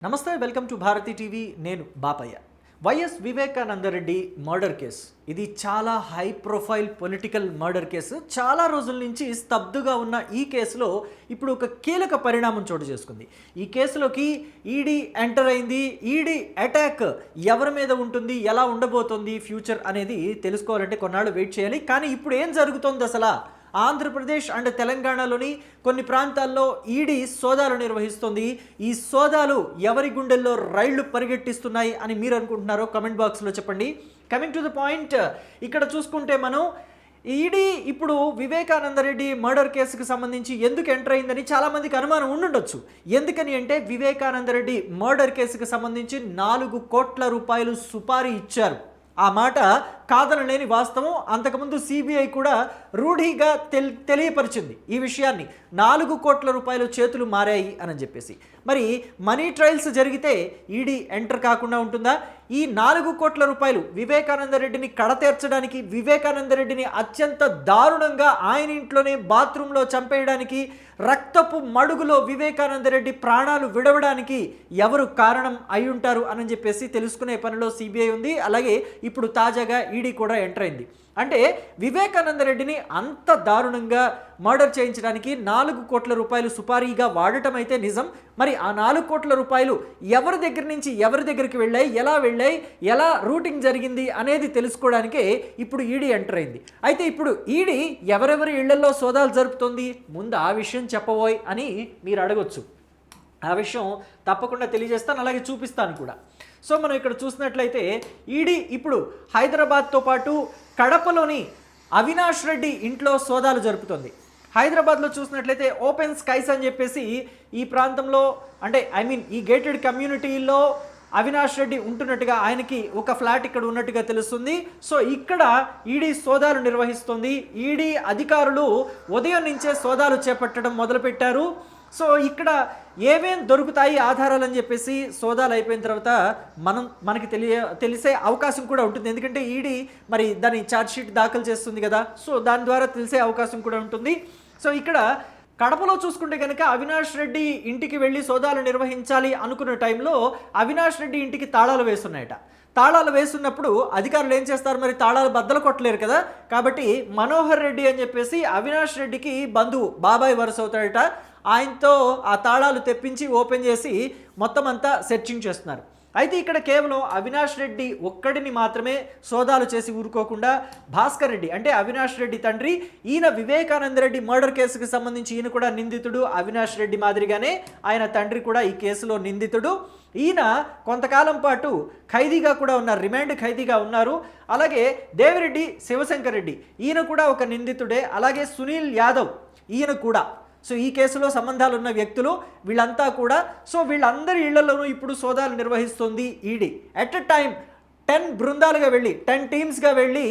నమస్తే, welcome to Bharathi TV. నేను Bapaiah. YS Vivekananda Reddy murder case ఇది చాలా high profile political murder case. చాలా రోజుల నుంచి స్తబ్దుగా ఉన్న ఈ కేసులో ఇప్పుడు ఒక కీలక పరిణామం చోటు చేసుకుంది. ఈ కేసులోకి ఈడీ ఎంటర్ అయింది. ఈడీ అటాక్ ఎవరి మీద ఉంటుంది, ఎలా ఉండబోతుంది ఫ్యూచర్ అనేది తెలుసుకోవాలంటే కొన్నాళ్ళు వెయిట్ చేయాలి. కానీ ఇప్పుడు ఏం జరుగుతోంది అసలు? ఆంధ్రప్రదేశ్ అండ్ తెలంగాణలోని కొన్ని ప్రాంతాల్లో ఈడీ సోదాలు నిర్వహిస్తుంది. ఈ సోదాలు ఎవరి గుండెల్లో రైళ్లు పరిగెట్టిస్తున్నాయి అని మీరు అనుకుంటున్నారో కమెంట్ బాక్స్లో చెప్పండి. కమింగ్ టు ద పాయింట్, ఇక్కడ చూసుకుంటే మనం ఈడీ ఇప్పుడు వివేకానందరెడ్డి మర్డర్ కేసుకు సంబంధించి ఎందుకు ఎంటర్ అయిందని చాలామందికి అనుమానం ఉండుండొచ్చు. ఎందుకని అంటే వివేకానందరెడ్డి మర్డర్ కేసుకు సంబంధించి 4 కోట్ల రూపాయలు సుపారీ ఇచ్చారు. ఆ మాట కాదనలేని వాస్తవం. అంతకుముందు సిబిఐ కూడా రూఢిగా తెలియపరిచింది ఈ విషయాన్ని. 4 కోట్ల రూపాయలు చేతులు మారాయి అని చెప్పేసి. మరి మనీ ట్రయల్స్ జరిగితే ఈడీ ఎంటర్ కాకుండా ఉంటుందా? ఈ 4 కోట్ల రూపాయలు వివేకానందరెడ్డిని కడతీర్చడానికి, వివేకానందరెడ్డిని అత్యంత దారుణంగా ఆయన ఇంట్లోనే బాత్రూంలో చంపేయడానికి, రక్తపు మడుగులో వివేకానందరెడ్డి ప్రాణాలు విడవడానికి ఎవరు కారణం అయి ఉంటారు అని చెప్పేసి తెలుసుకునే పనిలో సిబిఐ ఉంది. అలాగే ఇప్పుడు తాజాగా ఈడీ కూడా ఎంటర్ అయింది. అంటే వివేకానందరెడ్డిని అంత దారుణంగా మర్డర్ చేయించడానికి 4 కోట్ల రూపాయలు సుపారీగా వాడటం అయితే నిజం. మరి ఆ 4 కోట్ల రూపాయలు ఎవరి దగ్గర నుంచి ఎవరి దగ్గరికి వెళ్ళాయి, ఎలా రూటింగ్ జరిగింది అనేది తెలుసుకోవడానికే ఇప్పుడు ఈడీ ఎంటర్ అయింది. అయితే ఇప్పుడు ఈడీ ఎవరెవరి ఇళ్లలో సోదాలు జరుపుతోంది, ముందు ఆ విషయం చెప్పబోయ్ అని మీరు అడగొచ్చు. ఆ విషయం తప్పకుండా తెలియజేస్తాను, అలాగే చూపిస్తాను కూడా. సో మనం ఇక్కడ చూసినట్లయితే ఈడీ ఇప్పుడు హైదరాబాద్తో పాటు కడపలోని అవినాష్ రెడ్డి ఇంట్లో సోదాలు జరుపుతుంది. హైదరాబాద్లో చూసినట్లయితే ఓపెన్ స్కైస్ అని చెప్పేసి ఈ ప్రాంతంలో, అంటే ఈ గేటెడ్ కమ్యూనిటీలో అవినాష్ రెడ్డి ఉంటున్నట్టుగా, ఆయనకి ఒక ఫ్లాట్ ఇక్కడ ఉన్నట్టుగా తెలుస్తుంది. సో ఇక్కడ ఈడీ సోదాలు నిర్వహిస్తుంది. ఈడీ అధికారులు ఉదయం నుంచే సోదాలు చేపట్టడం మొదలుపెట్టారు. సో ఇక్కడ ఏమేం దొరుకుతాయి ఆధారాలు అని చెప్పేసి సోదాలు అయిపోయిన తర్వాత మనకి తెలిసే అవకాశం కూడా ఉంటుంది. ఎందుకంటే ఈడీ మరి దాని ఛార్జ్షీట్ దాఖలు చేస్తుంది కదా, సో దాని ద్వారా తెలిసే అవకాశం కూడా ఉంటుంది. సో ఇక్కడ కడపలో చూసుకుంటే కనుక అవినాష్ రెడ్డి ఇంటికి వెళ్ళి సోదాలు నిర్వహించాలి అనుకున్న టైంలో అవినాష్ రెడ్డి ఇంటికి తాళాలు వేస్తున్నాయట. తాళాలు వేస్తున్నప్పుడు అధికారులు ఏం చేస్తారు, మరి తాళాలు బద్దలు కొట్టలేరు కదా. కాబట్టి మనోహర్ రెడ్డి అని చెప్పేసి అవినాష్ రెడ్డికి బంధువు, బాబాయ్ వరుస అవుతాడట. ఆయనతో ఆ తాళాలు తెప్పించి ఓపెన్ చేసి మొత్తం అంతా సెర్చింగ్ చేస్తున్నారు. అయితే ఇక్కడ కేవలం అవినాష్ రెడ్డి ఒక్కడిని మాత్రమే సోదాలు చేసి ఊరుకోకుండా భాస్కర్ రెడ్డి, అంటే అవినాష్ రెడ్డి తండ్రి, ఈయన వివేకానందరెడ్డి మర్డర్ కేసుకు సంబంధించి ఈయన కూడా నిందితుడు. అవినాష్ రెడ్డి మాదిరిగానే ఆయన తండ్రి కూడా ఈ కేసులో నిందితుడు. ఈయన కొంతకాలం పాటు ఖైదీగా కూడా ఉన్నారు, రిమాండ్ ఖైదీగా ఉన్నారు. అలాగే దేవిరెడ్డి శివశంకర్ రెడ్డి, ఈయన కూడా ఒక నిందితుడే. అలాగే సునీల్ యాదవ్, ఈయన కూడా. సో ఈ కేసులో సంబంధాలు ఉన్న వ్యక్తులు వీళ్ళంతా కూడా. సో వీళ్ళందరి ఇళ్లలోనూ ఇప్పుడు సోదాలు నిర్వహిస్తుంది ఈడీ. ఎట్ ఎ టైం 10 బృందాలుగా వెళ్ళి, 10 టీమ్స్గా వెళ్ళి,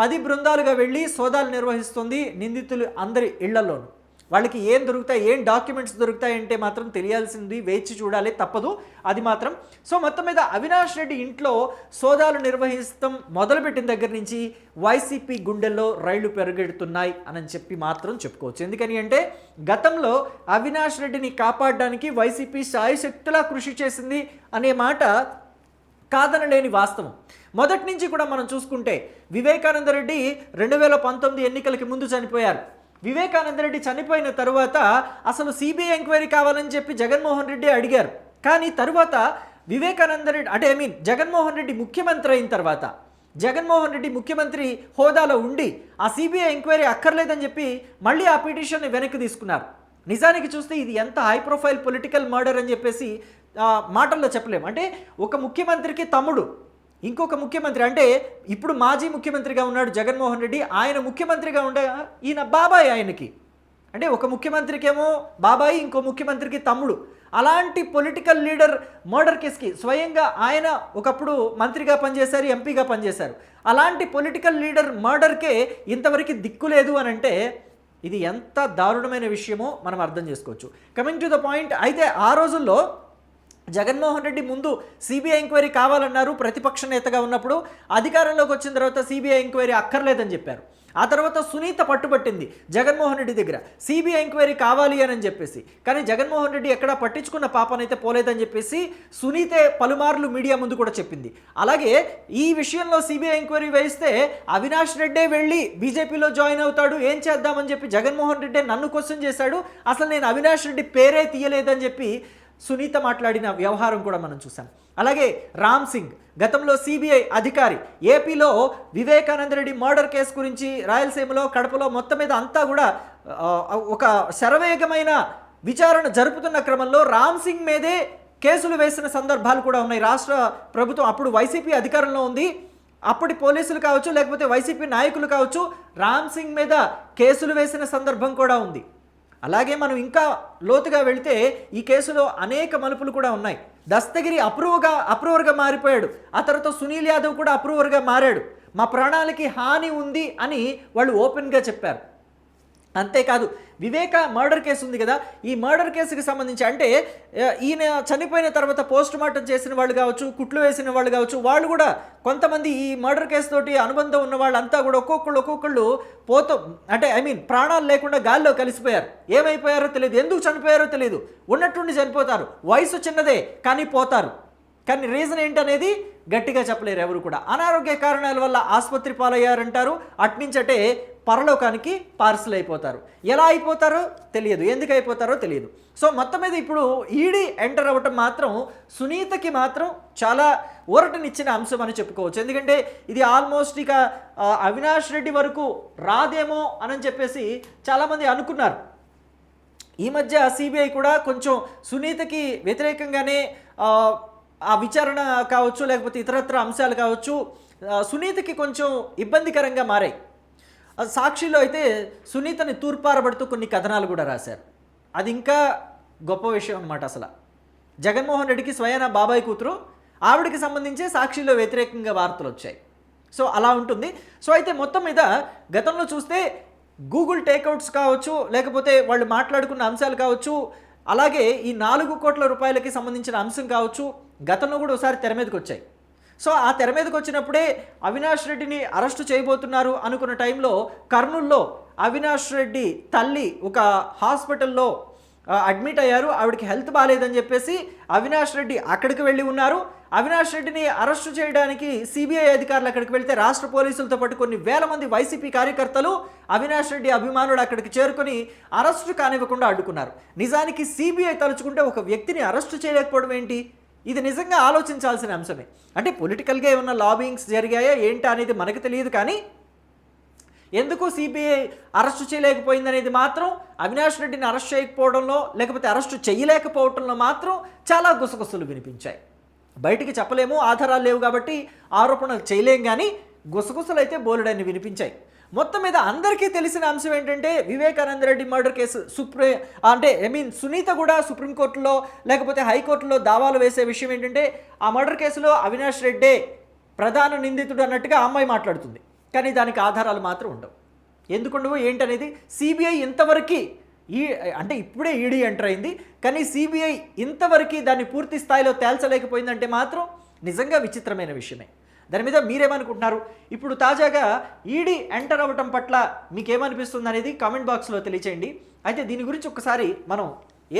10 బృందాలుగా వెళ్ళి సోదాలు నిర్వహిస్తుంది నిందితులు అందరి ఇళ్లలోనూ. వాళ్ళకి ఏం దొరుకుతాయి, ఏం డాక్యుమెంట్స్ దొరుకుతాయి అంటే మాత్రం తెలియాల్సింది, వేచి చూడాలి, తప్పదు అది మాత్రం. సో మొత్తం మీద అవినాష్ రెడ్డి ఇంట్లో సోదాలు నిర్వహిస్తాం మొదలుపెట్టిన దగ్గర నుంచి వైసీపీ గుండెల్లో రైళ్లు పెరుగెడుతున్నాయి అని చెప్పి మాత్రం చెప్పుకోవచ్చు. ఎందుకని అంటే గతంలో అవినాష్ రెడ్డిని కాపాడడానికి వైసీపీ శాయశక్తులా కృషి చేసింది అనే మాట కాదనలేని వాస్తవం. మొదటి నుంచి కూడా మనం చూసుకుంటే వివేకానందరెడ్డి 2019 ఎన్నికలకి ముందు చనిపోయారు. వివేకానందరెడ్డి చనిపోయిన తరువాత అసలు సిబిఐ ఎంక్వైరీ కావాలని చెప్పి జగన్మోహన్ రెడ్డి అడిగారు. కానీ తరువాత వివేకానందరెడ్డి, అంటే జగన్మోహన్ రెడ్డి ముఖ్యమంత్రి అయిన తర్వాత, జగన్మోహన్ రెడ్డి ముఖ్యమంత్రి హోదాలో ఉండి ఆ సిబిఐ ఎంక్వైరీ అక్కర్లేదని చెప్పి మళ్ళీ ఆ పిటిషన్ని వెనక్కి తీసుకున్నారు. నిజానికి చూస్తే ఇది ఎంత హై ప్రొఫైల్ పొలిటికల్ మర్డర్ అని చెప్పేసి మాటల్లో చెప్పలేము. అంటే ఒక ముఖ్యమంత్రికి తమ్ముడు, ఇంకొక ముఖ్యమంత్రి, అంటే ఇప్పుడు మాజీ ముఖ్యమంత్రిగా ఉన్నాడు జగన్మోహన్ రెడ్డి, ఆయన ముఖ్యమంత్రిగా ఉండే ఈయన బాబాయ్ ఆయనకి. అంటే ఒక ముఖ్యమంత్రికి ఏమో బాబాయ్, ఇంకో ముఖ్యమంత్రికి తమ్ముడు. అలాంటి పొలిటికల్ లీడర్ మర్డర్ కేసుకి స్వయంగా ఆయన ఒకప్పుడు మంత్రిగా పనిచేశారు, ఎంపీగా పనిచేశారు. అలాంటి పొలిటికల్ లీడర్ మర్డర్కే ఇంతవరకు దిక్కు లేదు అని అంటే ఇది ఎంత దారుణమైన విషయమో మనం అర్థం చేసుకోవచ్చు. కమింగ్ టు ద పాయింట్, అయితే ఆ రోజుల్లో జగన్మోహన్ రెడ్డి ముందు సిబిఐ ఎంక్వైరీ కావాలన్నారు ప్రతిపక్ష నేతగా ఉన్నప్పుడు. అధికారంలోకి వచ్చిన తర్వాత సిబిఐ ఎంక్వైరీ అక్కర్లేదని చెప్పారు. ఆ తర్వాత సునీత పట్టుబట్టింది జగన్మోహన్ రెడ్డి దగ్గర సిబిఐ ఎంక్వైరీ కావాలి అని చెప్పేసి. కానీ జగన్మోహన్ రెడ్డి ఎక్కడా పట్టించుకున్న పాపనైతే పోలేదని చెప్పేసి సునీతే పలుమార్లు మీడియా ముందు కూడా చెప్పింది. అలాగే ఈ విషయంలో సిబిఐ ఎంక్వైరీ వేస్తే అవినాష్ రెడ్డే వెళ్ళి బీజేపీలో జాయిన్ అవుతాడు, ఏం చేద్దామని చెప్పి జగన్మోహన్ రెడ్డి నన్ను క్వశ్చన్ చేశాడు, అసలు నేను అవినాష్ రెడ్డి పేరే తీయలేదని చెప్పి సునీత మాట్లాడిన వ్యవహారం కూడా మనం చూసాం. అలాగే రామ్ సింగ్ గతంలో సిబిఐ అధికారి ఏపీలో వివేకానంద రెడ్డి మర్డర్ కేసు గురించి రాయలసీమలో కడపలో మొత్తం మీద అంతా కూడా ఒక శరవేగమైన విచారణ జరుపుతున్న క్రమంలో రామ్ సింగ్ మీదే కేసులు వేసిన సందర్భాలు కూడా ఉన్నాయి. రాష్ట్ర ప్రభుత్వం అప్పుడు వైసీపీ అధికారంలో ఉంది, అప్పటి పోలీసులు కావచ్చు లేకపోతే వైసీపీ నాయకులు కావచ్చు రామ్ సింగ్ మీద కేసులు వేసిన సందర్భం కూడా ఉంది. అలాగే మనం ఇంకా లోతుగా వెళితే ఈ కేసులో అనేక మలుపులు కూడా ఉన్నాయి. దస్తగిరి అప్రూవర్గా మారిపోయాడు, ఆ తర్వాత సునీల్ యాదవ్ కూడా అప్రూవర్గా మారాడు. మా ప్రాణాలకి హాని ఉంది అని వాళ్ళు ఓపెన్గా చెప్పారు. అంతేకాదు వివేక మర్డర్ కేసు ఉంది కదా, ఈ మర్డర్ కేసుకి సంబంధించి అంటే ఈయన చనిపోయిన తర్వాత పోస్ట్ మార్టం చేసిన వాళ్ళు కావచ్చు, కుట్లు వేసిన వాళ్ళు కావచ్చు, వాళ్ళు కూడా కొంతమంది ఈ మర్డర్ కేసు తోటి అనుబంధం ఉన్న వాళ్ళంతా కూడా ఒక్కొక్కళ్ళు పోతాం అంటే ప్రాణాలు లేకుండా గాల్లో కలిసిపోయారు. ఏమైపోయారో తెలియదు, ఎందుకు చనిపోయారో తెలియదు, ఉన్నట్టుండి చనిపోతారు. వయసు చిన్నదే కానీ పోతారు. కానీ రీజన్ ఏంటనేది గట్టిగా చెప్పలేరు ఎవరు కూడా. అనారోగ్య కారణాల వల్ల ఆసుపత్రి పాలయ్యారంటారు, అట్నుంచటే పరలోకానికి పార్సల్ అయిపోతారు. ఎలా అయిపోతారో తెలియదు, ఎందుకు అయిపోతారో తెలియదు. సో మొత్తం మీద ఇప్పుడు ఈడీ ఎంటర్ అవ్వటం మాత్రం సునీతకి మాత్రం చాలా ఊరటనిచ్చిన అంశం అని చెప్పుకోవచ్చు. ఎందుకంటే ఇది ఆల్మోస్ట్ ఇక అవినాష్ రెడ్డి వరకు రాదేమో అని చెప్పేసి చాలామంది అనుకున్నారు. ఈ మధ్య సిబిఐ కూడా కొంచెం సునీతకి వ్యతిరేకంగానే ఆ విచారణ కావచ్చు లేకపోతే ఇతరత్ర అంశాలు కావచ్చు సునీతకి కొంచెం ఇబ్బందికరంగా మారాయి. సాక్షిలో అయితే సునీతని తూర్పారబడుతూ కొన్ని కథనాలు కూడా రాశారు. అది ఇంకా గొప్ప విషయం అన్నమాట. అసలు జగన్మోహన్ రెడ్డికి స్వయాన బాబాయ్ కూతురు, ఆవిడకి సంబంధించి సాక్షిలో వ్యతిరేకంగా వార్తలు వచ్చాయి. సో అలా ఉంటుంది. సో అయితే మొత్తం మీద గతంలో చూస్తే గూగుల్ టేక్అవుట్స్ కావచ్చు లేకపోతే వాళ్ళు మాట్లాడుకున్న అంశాలు కావచ్చు, అలాగే ఈ 4 కోట్ల రూపాయలకి సంబంధించిన అంశం కావచ్చు గతంలో కూడా ఒకసారి తెర మీదకి వచ్చాయి. సో ఆ తెర మీదకి వచ్చినప్పుడే అవినాష్ రెడ్డిని అరెస్టు చేయబోతున్నారు అనుకున్న టైంలో కర్నూల్లో అవినాష్ రెడ్డి తల్లి ఒక హాస్పిటల్లో అడ్మిట్ అయ్యారు. ఆవిడకి హెల్త్ బాగాలేదని చెప్పేసి అవినాష్ రెడ్డి అక్కడికి వెళ్ళి ఉన్నారు. అవినాష్ రెడ్డిని అరెస్టు చేయడానికి సిబిఐ అధికారులు అక్కడికి వెళ్తే రాష్ట్ర పోలీసులతో పాటు కొన్ని వేల మంది వైసీపీ కార్యకర్తలు అవినాష్ రెడ్డి అభిమానులు అక్కడికి చేరుకొని అరెస్టు కానివ్వకుండా అడ్డుకున్నారు. నిజానికి సిబిఐ తలుచుకుంటే ఒక వ్యక్తిని అరెస్టు చేయలేకపోవడం ఏంటి? ఇది నిజంగా ఆలోచించాల్సిన అంశమే. అంటే పొలిటికల్గా ఏమన్నా లాబింగ్స్ జరిగాయా ఏంటా అనేది మనకు తెలియదు, కానీ ఎందుకు సిబిఐ అరెస్టు చేయలేకపోయిందనేది మాత్రం అవినాష్ రెడ్డిని అరెస్ట్ చేయకపోవడంలో లేకపోతే అరెస్టు చేయలేకపోవడంలో మాత్రం చాలా గుసగుసలు వినిపించాయి. బయటికి చెప్పలేము, ఆధారాలు లేవు కాబట్టి ఆరోపణలు చేయలేం, కానీ గుసగుసలు అయితే బోలెడన్ని వినిపించాయి. మొత్తం మీద అందరికీ తెలిసిన అంశం ఏంటంటే వివేకానంద రెడ్డి మర్డర్ కేసు సునీత కూడా సుప్రీంకోర్టులో లేకపోతే హైకోర్టులో దావాలు వేసే విషయం ఏంటంటే ఆ మర్డర్ కేసులో అవినాష్ రెడ్డే ప్రధాన నిందితుడు అన్నట్టుగా ఆ అమ్మాయి మాట్లాడుతుంది. కానీ దానికి ఆధారాలు మాత్రం ఉండవు. ఎందుకుండవు ఏంటనేది సిబిఐ ఇంతవరకు అంటే ఇప్పుడే ఈడీ ఎంటర్ అయింది, కానీ సిబిఐ ఇంతవరకు దాన్ని పూర్తి స్థాయిలో తేల్చలేకపోయిందంటే మాత్రం నిజంగా విచిత్రమైన విషయమే. దాని మీద మీరేమనుకుంటున్నారు? ఇప్పుడు తాజాగా ఈడీ ఎంటర్ అవ్వటం పట్ల మీకేమనిపిస్తుంది అనేది కామెంట్ బాక్స్లో తెలియచేయండి. అయితే దీని గురించి ఒకసారి మనం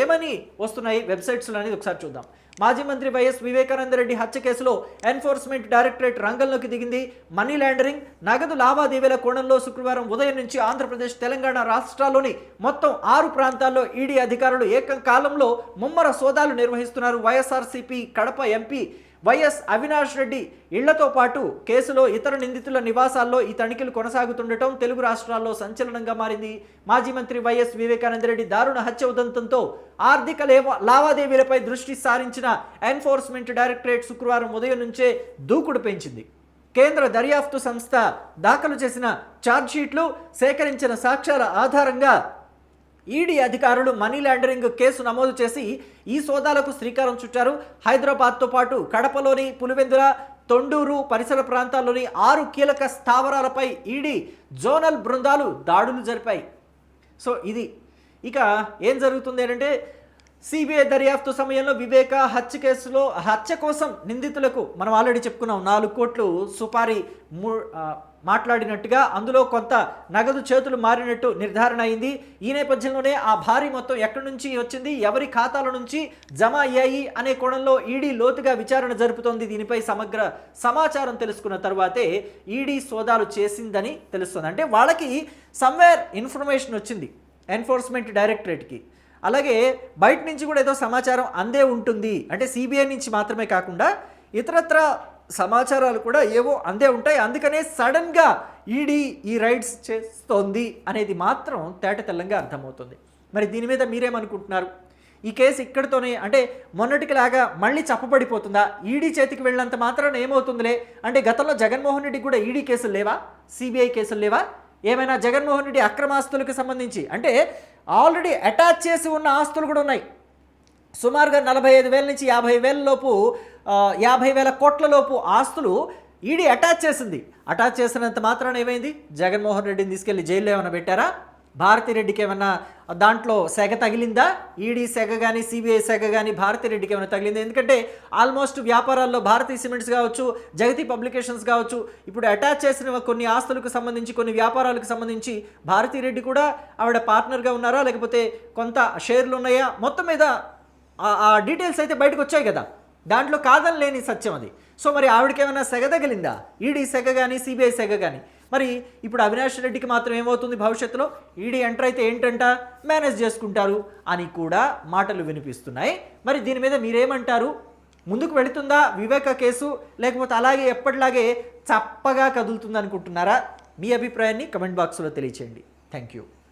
ఏమని వస్తున్నాయి వెబ్సైట్స్లో అనేది ఒకసారి చూద్దాం. మాజీ మంత్రి వైఎస్ వివేకానంద రెడ్డి హత్య కేసులో ఎన్ఫోర్స్మెంట్ డైరెక్టరేట్ రంగంలోకి దిగింది. మనీ లాండరింగ్, నగదు లావాదేవీల కోణంలో శుక్రవారం ఉదయం నుంచి ఆంధ్రప్రదేశ్, తెలంగాణ రాష్ట్రాల్లోని మొత్తం 6 ప్రాంతాల్లో ఈడీ అధికారులు ఏకకాలంలో ముమ్మర సోదాలు నిర్వహిస్తున్నారు. వైఎస్ఆర్సీపీ కడప ఎంపీ వైఎస్ అవినాష్ రెడ్డి ఇళ్లతో పాటు కేసులో ఇతర నిందితుల నివాసాల్లో ఈ తనిఖీలు కొనసాగుతుండటం తెలుగు రాష్ట్రాల్లో సంచలనంగా మారింది. మాజీ మంత్రి వైఎస్ వివేకానంద రెడ్డి దారుణ హత్య ఉదంతంతో ఆర్థిక లావాదేవీలపై దృష్టి సారించిన ఎన్ఫోర్స్మెంట్ డైరెక్టరేట్ శుక్రవారం ఉదయం నుంచే దూకుడు పెంచింది. కేంద్ర దర్యాప్తు సంస్థ దాఖలు చేసిన ఛార్జ్షీట్లు, సేకరించిన సాక్ష్యాల ఆధారంగా ఈడీ అధికారులు మనీ లాండరింగ్ కేసు నమోదు చేసి ఈ సోదాలకు శ్రీకారం చుట్టారు. హైదరాబాద్తో పాటు కడపలోని పులివెందుల, తొండూరు పరిసర ప్రాంతాల్లోని 6 కీలక స్థావరాలపై ఈడీ జోనల్ బృందాలు దాడులు జరిపాయి. సో ఇది ఇక ఏం జరుగుతుంది అంటే సిబిఐ దర్యాప్తు సమయంలో వివేక హత్య కోసం నిందితులకు మనం ఆల్రెడీ చెప్పుకున్నాం 4 కోట్లు సుపారీ మాట్లాడినట్టుగా, అందులో కొంత నగదు చేతులు మారినట్టు నిర్ధారణ అయింది. ఈ నేపథ్యంలోనే ఆ భారీ మొత్తం ఎక్కడి నుంచి వచ్చింది, ఎవరి ఖాతాల నుంచి జమ అయ్యాయి అనే కోణంలో ఈడీ లోతుగా విచారణ జరుపుతోంది. దీనిపై సమగ్ర సమాచారం తెలుసుకున్న తర్వాతే ఈడీ సోదాలు చేసిందని తెలుస్తుంది. అంటే వాళ్ళకి సమ్వేర్ ఇన్ఫర్మేషన్ వచ్చింది ఎన్ఫోర్స్మెంట్ డైరెక్టరేట్కి. అలాగే బయట నుంచి కూడా ఏదో సమాచారం అందే ఉంటుంది. అంటే సిబిఐ నుంచి మాత్రమే కాకుండా ఇతరత్ర సమాచారాలు కూడా ఏవో అందే ఉంటాయి. అందుకనే సడన్గా ఈడీ ఈ రైడ్స్ చేస్తోంది అనేది మాత్రం తేటతెల్లంగా అర్థమవుతుంది. మరి దీని మీద మీరేమనుకుంటున్నారు? ఈ కేసు ఇక్కడితోనే అంటే మొన్నటికిలాగా మళ్ళీ చప్పబడిపోతుందా? ఈడీ చేతికి వెళ్ళినంత మాత్రాన ఏమవుతుందిలే అంటే గతంలో జగన్మోహన్ రెడ్డికి కూడా ఈడీ కేసులు లేవా, సిబిఐ కేసులు లేవా? ఏమైనా జగన్మోహన్ రెడ్డి అక్రమాస్తులకు సంబంధించి అంటే ఆల్రెడీ అటాచ్ చేసి ఉన్న ఆస్తులు కూడా ఉన్నాయి. సుమారుగా 45,000 నుంచి 50,000 లోపు 50,000 కోట్ల లోపు ఆస్తులు ఈడీ అటాచ్ చేసింది. అటాచ్ చేసినంత మాత్రాన ఏమైంది? జగన్మోహన్ రెడ్డిని తీసుకెళ్లి జైల్లో ఏమైనా పెట్టారా? భారతిరెడ్డికి ఏమన్నా దాంట్లో సెగ తగిలిందా? ఈడీ సెగ కానీ సిబిఐ సెగ కానీ భారతిరెడ్డికి ఏమైనా తగిలిందా? ఎందుకంటే ఆల్మోస్ట్ వ్యాపారాల్లో భారతీ సిమెంట్స్ కావచ్చు, జగతి పబ్లికేషన్స్ కావచ్చు, ఇప్పుడు అటాచ్ చేసిన కొన్ని ఆస్తులకు సంబంధించి కొన్ని వ్యాపారాలకు సంబంధించి భారతిరెడ్డి కూడా ఆవిడ పార్ట్నర్గా ఉన్నారా, లేకపోతే కొంత షేర్లు ఉన్నాయా? మొత్తం మీద ఆ డీటెయిల్స్ అయితే బయటకు వచ్చాయి కదా, దాంట్లో కాదని లేని సత్యం అది. సో మరి ఆవిడకి ఏమైనా సెగ తగిలిందా? ఈడీ సెగ కానీ సిబిఐ సెగ కానీ. మరి ఇప్పుడు అవినాష్ రెడ్డికి మాత్రం ఏమవుతుంది భవిష్యత్తులో? ఈడీ ఎంటర్ అయితే ఏంటంట, మేనేజ్ చేసుకుంటారు అని కూడా మాటలు వినిపిస్తున్నాయి. మరి దీని మీద మీరేమంటారు? ముందుకు వెళుతుందా వివేక కేసు, లేకపోతే అలాగే ఎప్పటిలాగే చప్పగా కదులుతుంది అనుకుంటున్నారా? మీ అభిప్రాయాన్ని కమెంట్ బాక్స్లో తెలియచేయండి. Thank you.